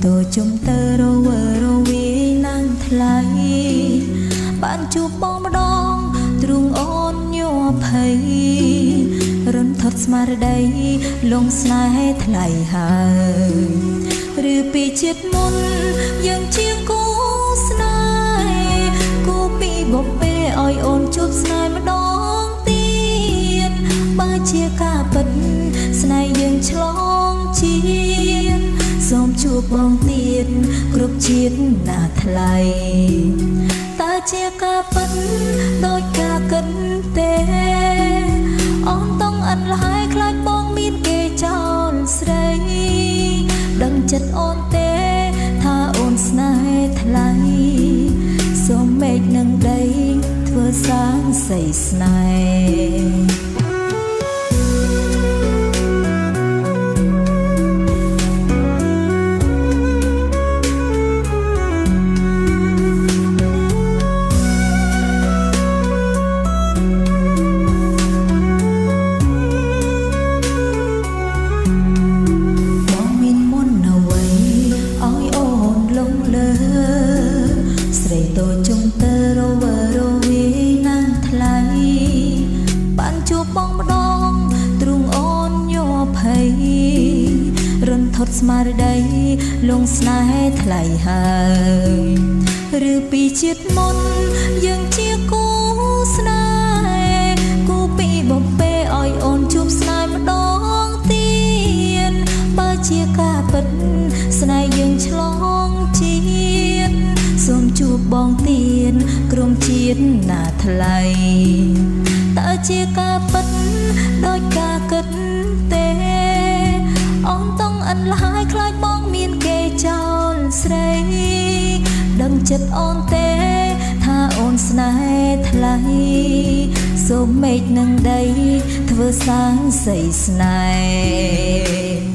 តូជុំទៅរវើរវាយណាំងថ្លៃបានជួបបងម្ដងទ្រូងអូនញ័រភ័យរំថត់ស្មារតីលងស្នេហ៍ថ្លៃហើយឬពីជាតិមុនយើងជាគូស្នេហ៍គូពីបបេឲ្យអូនជួបស្នេហ៍ម្ដងទៀតបើជាការពិតស្នេហ៍យើងឆ្លងជាតិសូមជួបបងទៀតគ្រប់ជាតិណាថ្លៃតើជាការពិតដូចការគិតទេអូនต้องអត់លហើយខ្លាចបងមានគេចោលស្រីដឹងចិត្តអូនទេថាអូនស្នេហ៍ថ្លៃសូមមេឃនឹងដីធ្វើសាងសីស្នេហ៍តូចុងទៅរវើរវាយណាំងថ្លៃបានជួបបងម្ដងទ្រូងអូនញ័រភ័យរំថត់ស្មារតីលងស្នេហ៍ថ្លៃហើយឬពីជាតិមុនយើងជាគូស្នេហ៍គូពីបបេឲ្យអូនជួបស្នេហ៍ម្ដងទៀតបើជាការពិតស្នេហ៍យើងឆ្លងជាតិសូមជួបបងទៀតក្រុមជាតិណាថ្លៃតើជាការពិតដូចការគិតទេអូនต้องអន់លហើយខ្លាចបងមានគេចោលស្រីដឹងចិត្តអូនទេថាអូនស្នេហ៍ថ្លៃសូមមេឃនឹងដីធ្វើសាងសីស្នេហ៍